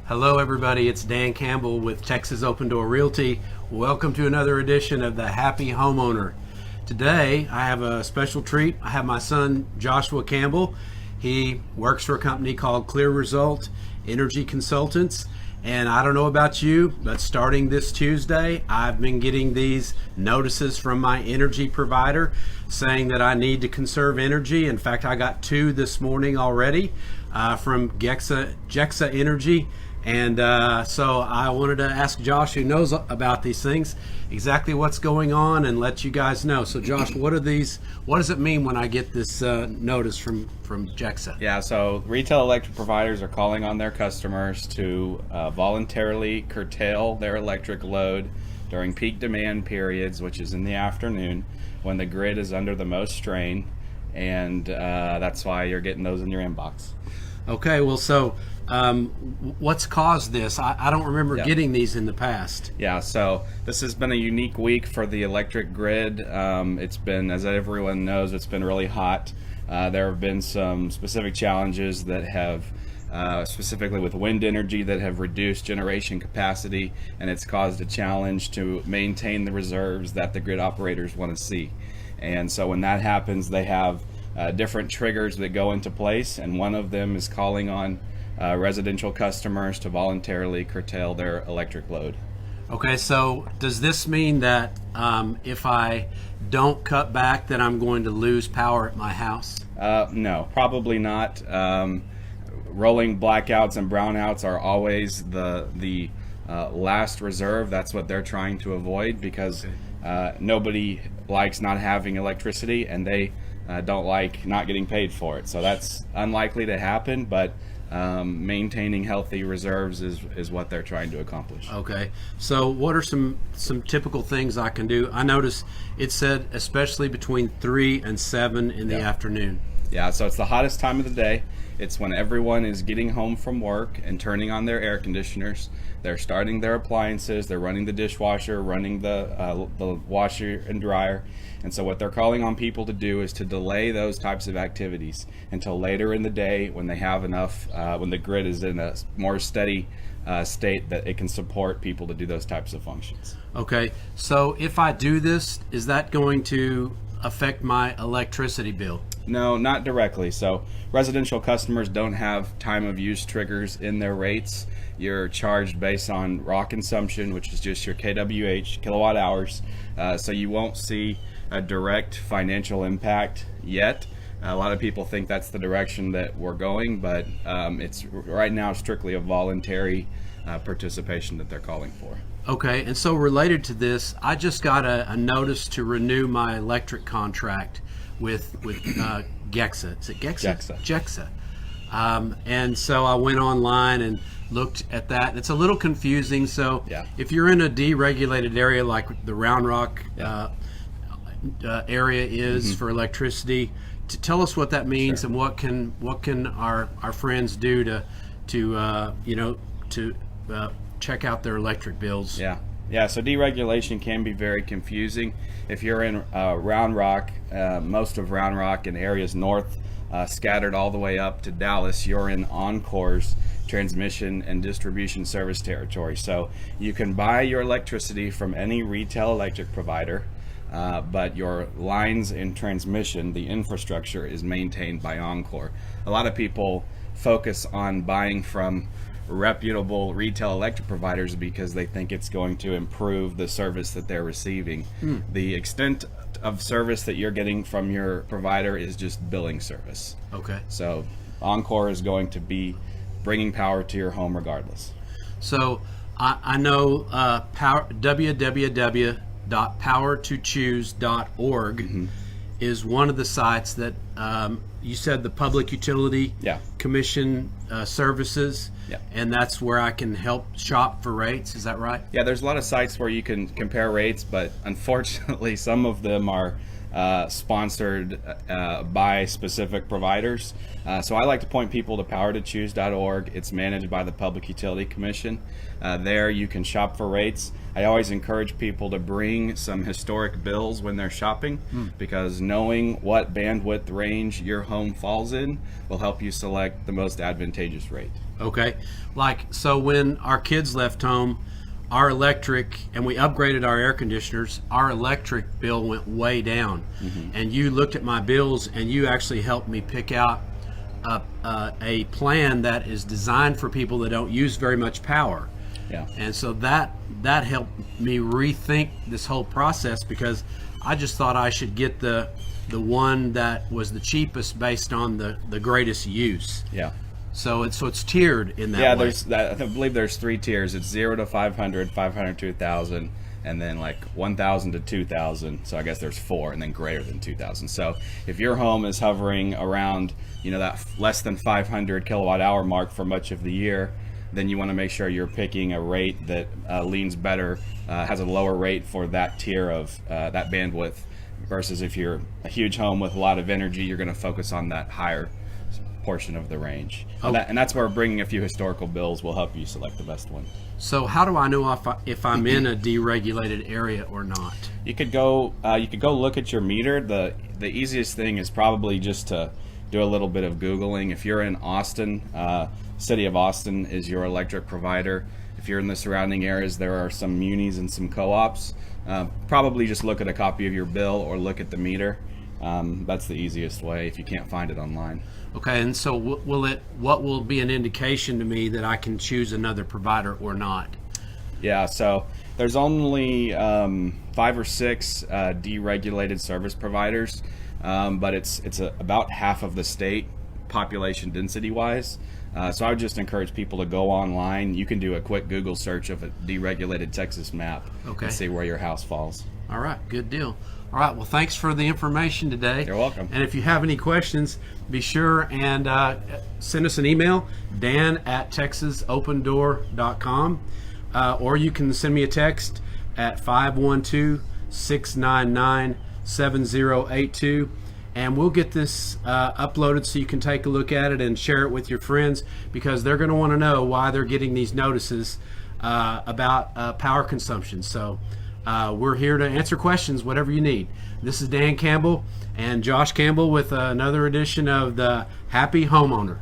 Hello everybody, it's Dan Campbell with Texas Open Door Realty. Welcome to another edition of the Happy Homeowner. Today I have a special treat. I have my son Joshua Campbell. He works for a company called Clear Result Energy Consultants. And I don't know about you, but starting this Tuesday, I've been getting these notices from my energy provider saying that I need to conserve energy. In fact, I got two this morning already from Jexa Energy. And so I wanted to ask Josh, who knows about these things, exactly what's going on and let you guys know. So Josh, what are these? What does it mean when I get this notice from Jexa? Yeah, so retail electric providers are calling on their customers to voluntarily curtail their electric load during peak demand periods, which is in the afternoon when the grid is under the most strain. And that's why you're getting those in your inbox. Okay, well, so what's caused this? I don't remember getting these in the past. Yeah, so this has been a unique week for the electric grid. It's been, as everyone knows, it's been really hot. There have been some specific challenges that have, specifically with wind energy, that have reduced generation capacity, and it's caused a challenge to maintain the reserves that the grid operators want to see. And so when that happens, they have different triggers that go into place, and one of them is calling on residential customers to voluntarily curtail their electric load. Okay, so does this mean that if I don't cut back that I'm going to lose power at my house? No, probably not. Rolling blackouts and brownouts are always the last reserve. That's what they're trying to avoid, because nobody likes not having electricity, and they don't like not getting paid for it. So that's unlikely to happen, but maintaining healthy reserves is what they're trying to accomplish. Okay, so what are some typical things I can do? I notice it said especially between 3 and 7 in the afternoon. Yeah, so it's the hottest time of the day. It's when everyone is getting home from work and turning on their air conditioners. They're starting their appliances. They're running the dishwasher, running the washer and dryer. And so what they're calling on people to do is to delay those types of activities until later in the day, when they have enough, when the grid is in a more steady state that it can support people to do those types of functions. Okay, so if I do this, is that going to affect my electricity bill? No, not directly. So residential customers don't have time of use triggers in their rates. You're charged based on raw consumption, which is just your kWh, kilowatt hours. So you won't see a direct financial impact yet. A lot of people think that's the direction that we're going, but it's right now strictly a voluntary participation that they're calling for. Okay, and so related to this, I just got a notice to renew my electric contract with Jexa. Is it Jexa? Jexa. And so I went online and looked at that. It's a little confusing. So if you're in a deregulated area like the Round Rock area is for electricity, to tell us what that means and what can our friends do to check out their electric bills. Yeah, so deregulation can be very confusing. If you're in Round Rock, most of Round Rock and areas north, scattered all the way up to Dallas, you're in Encore's transmission and distribution service territory. So you can buy your electricity from any retail electric provider, but your lines and transmission, the infrastructure, is maintained by Encore. A lot of people focus on buying from reputable retail electric providers because they think it's going to improve the service that they're receiving. The extent of service that you're getting from your provider is just billing service. Okay. So Encore is going to be bringing power to your home regardless. So I know www.powertochoose.org is one of the sites that you said the Public Utility Commission services, and that's where I can help shop for rates. Is that right? Yeah, there's a lot of sites where you can compare rates, but unfortunately some of them are sponsored by specific providers. So I like to point people to powertochoose.org. It's managed by the Public Utility Commission. There you can shop for rates. I always encourage people to bring some historic bills when they're shopping, because knowing what bandwidth range your home falls in will help you select the most advantageous rate. Okay. Like, so when our kids left home, our electric, and we upgraded our air conditioners, our electric bill went way down. And you looked at my bills and you actually helped me pick out a plan that is designed for people that don't use very much power. Yeah. And so that helped me rethink this whole process, because I just thought I should get the one that was the cheapest based on the greatest use. Yeah. So it's tiered in that Yeah, way. I believe there's 3 tiers. It's 0 to 500, 500 to 1,000, and then like 1,000 to 2,000. So I guess there's 4, and then greater than 2,000. So if your home is hovering around, that less than 500 kilowatt hour mark for much of the year, then you want to make sure you're picking a rate that leans better, has a lower rate for that tier of that bandwidth, versus if you're a huge home with a lot of energy, you're going to focus on that higher portion of the range. And that's where bringing a few historical bills will help you select the best one. So how do I know if I'm in a deregulated area or not? You could go look at your meter. The easiest thing is probably just to do a little bit of Googling. If you're in Austin, City of Austin is your electric provider. If you're in the surrounding areas, there are some munis and some co-ops. Probably just look at a copy of your bill or look at the meter. That's the easiest way if you can't find it online. Okay, and so what will be an indication to me that I can choose another provider or not? Yeah, so there's only 5 or 6 deregulated service providers, but it's about half of the state population density wise. So I would just encourage people to go online. You can do a quick Google search of a deregulated Texas map and see where your house falls. All right, good deal. All right, well, thanks for the information today. You're welcome. And if you have any questions, be sure and send us an email, dan@texasopendoor.com, or you can send me a text at 512-699-7082, and we'll get this uploaded so you can take a look at it and share it with your friends, because they're going to want to know why they're getting these notices about power consumption. So we're here to answer questions, whatever you need. This is Dan Campbell and Josh Campbell with another edition of the Happy Homeowner.